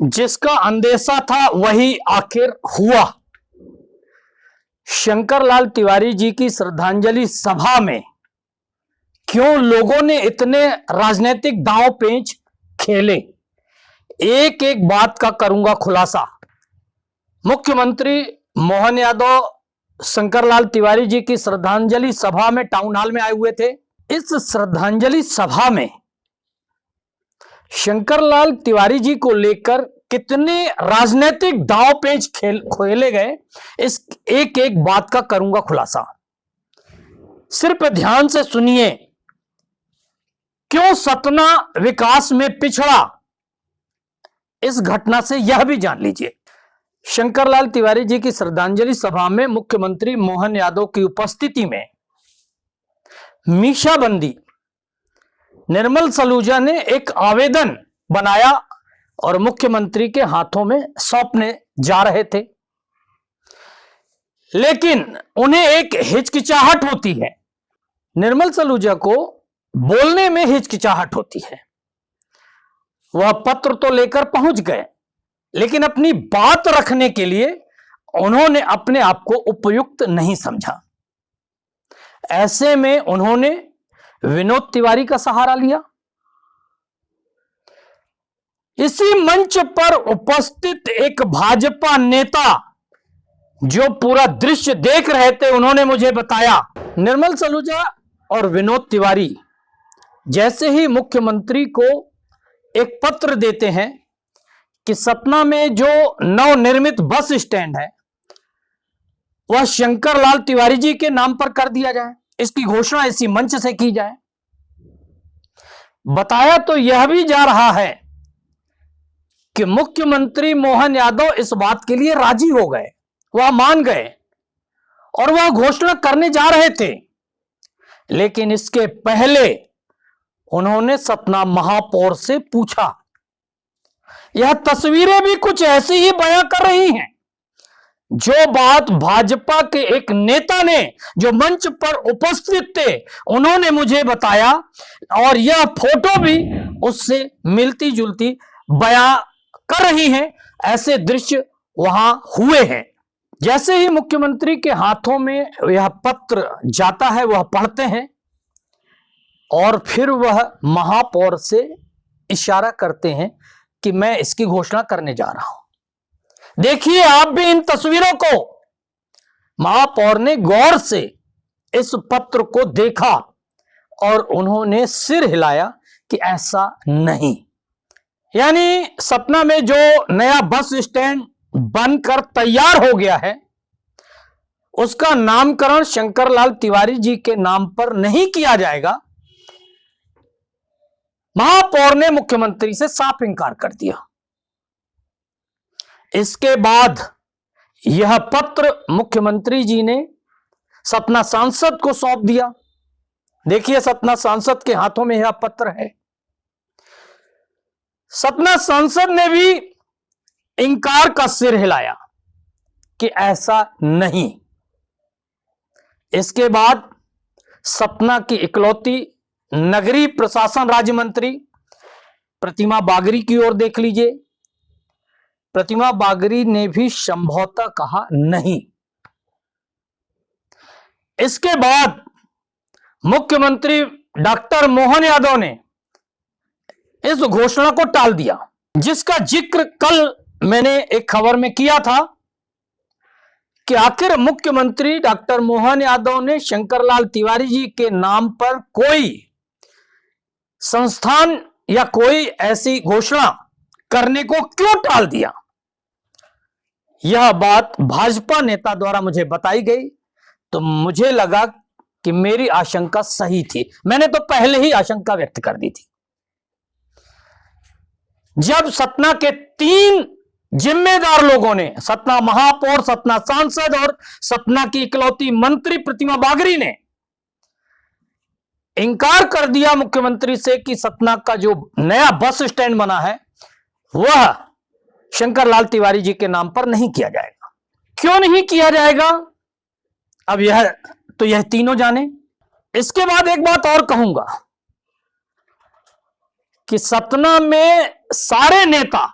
जिसका अंदेशा था वही आखिर हुआ। शंकरलाल तिवारी जी की श्रद्धांजलि सभा में क्यों लोगों ने इतने राजनीतिक दांव पेंच खेले, एक एक बात का करूंगा खुलासा। मुख्यमंत्री मोहन यादव शंकरलाल तिवारी जी की श्रद्धांजलि सभा में टाउन हॉल में आए हुए थे। इस श्रद्धांजलि सभा में शंकरलाल तिवारी जी को लेकर कितने राजनीतिक दांव पेंच खेले गए, इस एक एक बात का करूंगा खुलासा। सिर्फ ध्यान से सुनिए। क्यों सतना विकास में पिछड़ा, इस घटना से यह भी जान लीजिए। शंकरलाल तिवारी जी की श्रद्धांजलि सभा में मुख्यमंत्री मोहन यादव की उपस्थिति में मीसाबंदी निर्मल सलूजा ने एक आवेदन बनाया और मुख्यमंत्री के हाथों में सौंपने जा रहे थे, लेकिन उन्हें एक हिचकिचाहट होती है। निर्मल सलूजा को बोलने में हिचकिचाहट होती है। वह पत्र तो लेकर पहुंच गए, लेकिन अपनी बात रखने के लिए उन्होंने अपने आप को उपयुक्त नहीं समझा। ऐसे में उन्होंने विनोद तिवारी का सहारा लिया। इसी मंच पर उपस्थित एक भाजपा नेता जो पूरा दृश्य देख रहे थे, उन्होंने मुझे बताया, निर्मल सलूजा और विनोद तिवारी जैसे ही मुख्यमंत्री को एक पत्र देते हैं कि सतना में जो नवनिर्मित बस स्टैंड है वह शंकरलाल तिवारी जी के नाम पर कर दिया जाए, इसकी घोषणा इसी मंच से की जाए। बताया तो यह भी जा रहा है कि मुख्यमंत्री मोहन यादव इस बात के लिए राजी हो गए, वह मान गए और वह घोषणा करने जा रहे थे। लेकिन इसके पहले उन्होंने सतना महापौर से पूछा। यह तस्वीरें भी कुछ ऐसी ही बयां कर रही हैं जो बात भाजपा के एक नेता ने जो मंच पर उपस्थित थे उन्होंने मुझे बताया, और यह फोटो भी उससे मिलती जुलती बयां कर रही हैं। ऐसे दृश्य वहां हुए हैं। जैसे ही मुख्यमंत्री के हाथों में यह पत्र जाता है, वह पढ़ते हैं और फिर वह महापौर से इशारा करते हैं कि मैं इसकी घोषणा करने जा रहा हूं। देखिए आप भी इन तस्वीरों को। महापौर ने गौर से इस पत्र को देखा और उन्होंने सिर हिलाया कि ऐसा नहीं। यानी सतना में जो नया बस स्टैंड बनकर तैयार हो गया है उसका नामकरण शंकरलाल तिवारी जी के नाम पर नहीं किया जाएगा। महापौर ने मुख्यमंत्री से साफ इंकार कर दिया। इसके बाद यह पत्र मुख्यमंत्री जी ने सतना सांसद को सौंप दिया। देखिए सतना सांसद के हाथों में यह पत्र है। सतना सांसद ने भी इंकार का सिर हिलाया कि ऐसा नहीं। इसके बाद सतना की इकलौती नगरीय प्रशासन राज्य मंत्री प्रतिमा बागरी की ओर देख लीजिए। प्रतिमा बागरी ने भी संभवतः कहा नहीं। इसके बाद मुख्यमंत्री डॉक्टर मोहन यादव ने इस घोषणा को टाल दिया, जिसका जिक्र कल मैंने एक खबर में किया था कि आखिर मुख्यमंत्री डॉक्टर मोहन यादव ने शंकरलाल तिवारी जी के नाम पर कोई संस्थान या कोई ऐसी घोषणा करने को क्यों टाल दिया। यह बात भाजपा नेता द्वारा मुझे बताई गई तो मुझे लगा कि मेरी आशंका सही थी। मैंने तो पहले ही आशंका व्यक्त कर दी थी। जब सतना के 3 जिम्मेदार लोगों ने, सतना महापौर, सतना सांसद और सतना की इकलौती मंत्री प्रतिमा बागरी ने इंकार कर दिया मुख्यमंत्री से कि सतना का जो नया बस स्टैंड बना है वह शंकरलाल तिवारी जी के नाम पर नहीं किया जाएगा। क्यों नहीं किया जाएगा अब यह तीनों जाने। इसके बाद एक बात और कहूंगा कि सतना में सारे नेता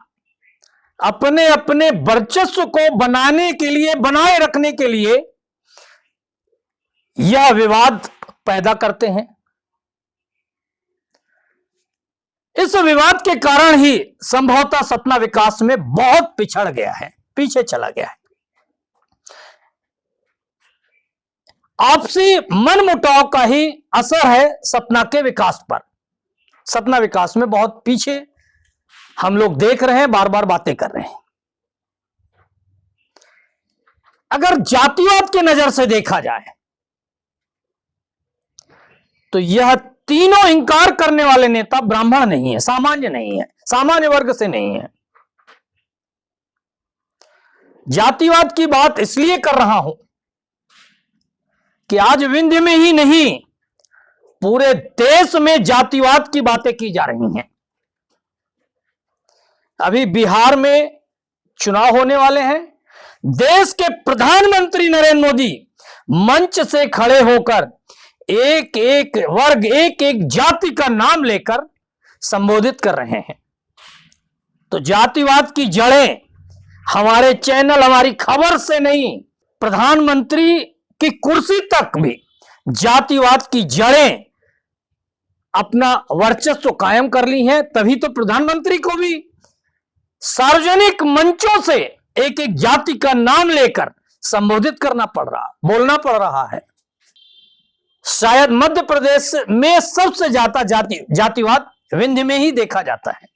अपने अपने वर्चस्व को बनाने के लिए, बनाए रखने के लिए यह विवाद पैदा करते हैं। इस विवाद के कारण ही संभवतः सतना विकास में बहुत पिछड़ गया है, पीछे चला गया है। आपसी मनमुटाव का ही असर है सतना के विकास पर। सतना विकास में बहुत पीछे हम लोग देख रहे हैं, बार बार बातें कर रहे हैं। अगर जातिवाद की नजर से देखा जाए तो यह तीनों इंकार करने वाले नेता ब्राह्मण नहीं है, सामान्य नहीं है, सामान्य वर्ग से नहीं है। जातिवाद की बात इसलिए कर रहा हूं कि आज विंध्य में ही नहीं, पूरे देश में जातिवाद की बातें की जा रही हैं। अभी बिहार में चुनाव होने वाले हैं। देश के प्रधानमंत्री नरेंद्र मोदी मंच से खड़े होकर एक एक वर्ग, एक एक जाति का नाम लेकर संबोधित कर रहे हैं। तो जातिवाद की जड़ें हमारे चैनल, हमारी खबर से नहीं, प्रधानमंत्री की कुर्सी तक भी जातिवाद की जड़ें अपना वर्चस्व कायम कर ली हैं। तभी तो प्रधानमंत्री को भी सार्वजनिक मंचों से एक एक जाति का नाम लेकर संबोधित करना पड़ रहा, बोलना पड़ रहा है। शायद मध्य प्रदेश में सबसे ज्यादा जातिवाद विंध्य में ही देखा जाता है।